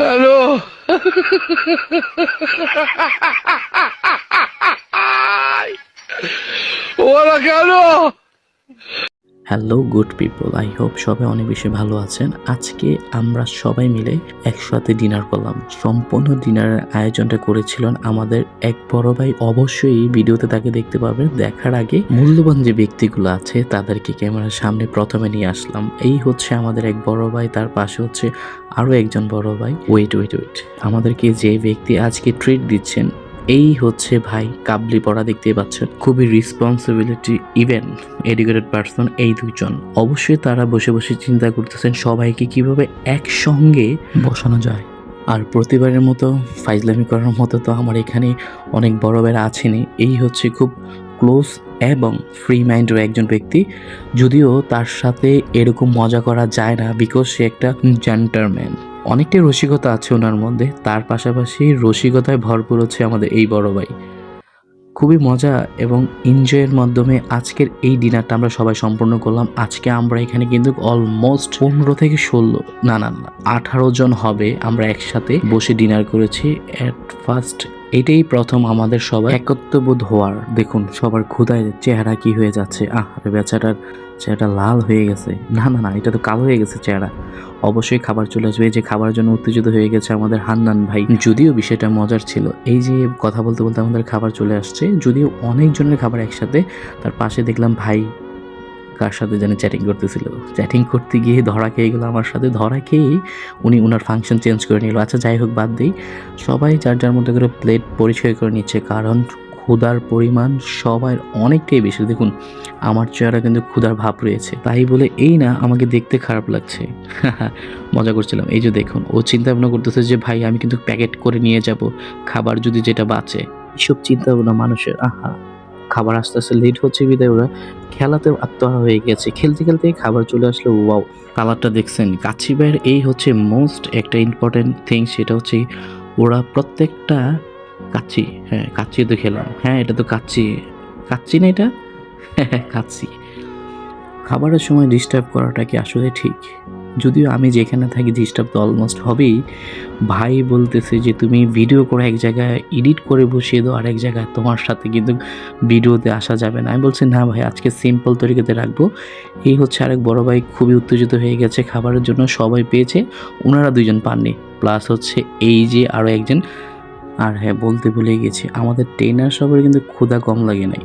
Hello. ওরা কেন? Hello good people, I hope সবাই অনেক বেশি ভালো আছেন। আজকে আমরা সবাই মিলে একসাথে ডিনার করলাম। সম্পূর্ণ ডিনারের আয়োজনটা করেছিলেন আমাদের এক বড় ভাই। অবশ্যই ভিডিওতে তাকে দেখতে পাবেন। দেখার আগে মূল্যবান যে ব্যক্তিগুলো আছে তাদেরকে ক্যামেরার সামনে প্রথমে নিয়ে আসলাম। এই হচ্ছে আমাদের এক বড় ভাই, তার পাশে হচ্ছে আরো একজন বড় ভাই। ওয়েট, আমাদেরকে যে ব্যক্তি আজকে ট্রিট দিচ্ছেন এই হচ্ছে ভাই কাবলি পড়া, দেখতেই পাচ্ছেন। খুবই রেসপন্সিবিলিটি ইভেন এডুকেটেড পারসন এই দুজন। অবশ্যই তারা বসে বসে চিন্তা করতেছেন সবাইকে কিভাবে একসঙ্গে বসানো যায়। আর প্রতিবারের মতো ফাইজলামি করার মতো তো আমার এখানে অনেক বড় বেড়া আছেনই। এই হচ্ছে খুব ক্লোজ এবং ফ্রি মাইন্ডের একজন ব্যক্তি, যদিও তার সাথে এরকম মজা করা যায় না বিকজ সে একটা জেন্টলম্যান। অনেকটাই রসিকতা আছে ওনার মধ্যে, তার পাশাপাশি রসিকতায় ভরপুর হচ্ছে আমাদের এই বড় ভাই। খুবই মজা এবং এনজয়ের মাধ্যমে আজকের এই ডিনারটা আমরা সবাই সম্পূর্ণ করলাম। আজকে আমরা এখানে কিন্তু অলমোস্ট 15 থেকে 16 না 18 জন হবে আমরা একসাথে বসে ডিনার করেছি। এট ফার্স্ট এটাই প্রথম আমাদের সবাই একত্রবোধ হওয়ার। দেখুন সবার ক্ষুধায় চেহারা কি হয়ে যাচ্ছে। আরে বেচারার চেহারাটা লাল হয়ে গেছে। না, এটা তো কালো হয়ে গেছে চেহারা। অবশ্যই খাবার চলে আসবে। এই যে খাবার জন্য উত্তেজিত হয়ে গেছে আমাদের হান্নান ভাই। যদিও বিষয়টা মজার ছিল, এই যে কথা বলতে বলতে আমাদের খাবার চলে আসছে, যদিও অনেকজনের খাবার একসাথে। তার পাশে দেখলাম ভাই কার সাথে জানি চ্যাটিং করতেছিল। চ্যাটিং করতে গিয়ে ধরা খেয়ে গেল আমার সাথে। ধরা খেয়েই উনি ওনার ফাংশন চেঞ্জ করে নিল। আচ্ছা যাই হোক, বাদ দিই। সবাই যার যার মধ্যে করে প্লেট পরিচয় করে নিচ্ছে, কারণ ক্ষুধার পরিমাণ সবার অনেকটাই বেশি। দেখুন আমার চেহারা কিন্তু ক্ষুধার ভাব রয়েছে, তাই বলে এই না আমাকে দেখতে খারাপ লাগছে। মজা করছিলাম। এই যে দেখুন ও চিন্তা ভাবনা করতেছে যে ভাই আমি কিন্তু প্যাকেট করে নিয়ে যাব খাবার যদি যেটা বাঁচে। এইসব চিন্তা ভাবনা মানুষের। খাবার আস্তে আস্তে লেট হচ্ছে বিদায় ওরা খেলাতেও আত্মহারা হয়ে গেছে। খেলতে খেলতে খাবার চলে আসলো। ওয়াও, কালারটা দেখছেন। কাচ্চি ভাইয়ের এই হচ্ছে মোস্ট একটা ইম্পর্টেন্ট থিং, সেটা হচ্ছে ওরা প্রত্যেকটা কাচ্চি, হ্যাঁ কাচ্চি তো খেলাম, হ্যাঁ এটা তো কাচ্চি। কাচ্চি না এটা? হ্যাঁ কাচ্চি। খাবারের সময় ডিস্টার্ব করাটা কি আসলে ঠিক? যদিও আমি যেখানে থাকি ডিস্টার্ব তো অলমোস্ট হবেই। ভাই বলতেছে যে তুমি ভিডিও করে এক জায়গায় এডিট করে বসিয়ে দাও, আর এক জায়গায় তোমার সাথে কিন্তু ভিডিওতে আসা যাবে না। আমি বলছি না ভাই, আজকে সিম্পল তরিকাতে রাখবো। এই হচ্ছে আরেক বড় ভাই খুবই উত্তেজিত হয়ে গেছে খাবারের জন্য। সবাই পেয়েছে, ওনারা দুজন পাননি। প্লাস হচ্ছে এই যে আরও একজন। আর হ্যাঁ বলতে ভুলে গেছি, আমাদের ট্রেনার সবার কিন্তু ক্ষুধা কম লাগে নাই।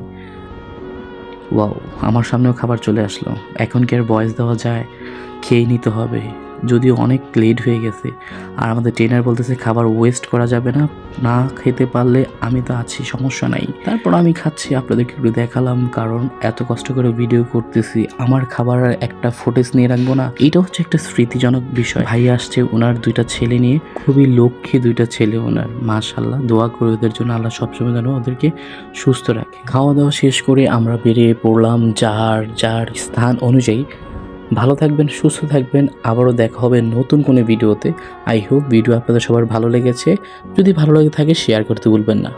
ওয়াও, আমার সামনেও খাবার চলে আসলো। এখন কি আর ভয়েস দেওয়া যায়? খেয়ে নিতে হবে, যদিও অনেক লেট হয়ে গেছে। আর আমাদের ট্রেনার বলতেছে খাবার ওয়েস্ট করা যাবে না, না খেতে পারলে আমি তো আছি, সমস্যা নাই। তারপর আমি খাচ্ছি, আপনাদেরকে একটু দেখালাম, কারণ এত কষ্ট করে ভিডিও করতেছি, আমার খাবারের একটা ফুটেজ নিয়ে রাখবো না? এটা হচ্ছে একটা স্মৃতিজনক বিষয়। ভাই আসছে ওনার দুইটা ছেলে নিয়ে, খুবই লক্ষ্মী দুইটা ছেলে ওনার, মাশাআল্লাহ। দোয়া করে ওদের জন্য, আল্লাহ সবসময় যেন ওদেরকে সুস্থ রাখে। খাওয়া দাওয়া শেষ করে আমরা বেরিয়ে পড়লাম যার যার স্থান অনুযায়ী। ভালো থাকবেন, সুস্থ থাকবেন। আবারও দেখা হবে নতুন কোনো ভিডিওতে। আই হোপ ভিডিও আপনাদের সবার ভালো লেগেছে। যদি ভালো লেগে থাকে শেয়ার করতে ভুলবেন না।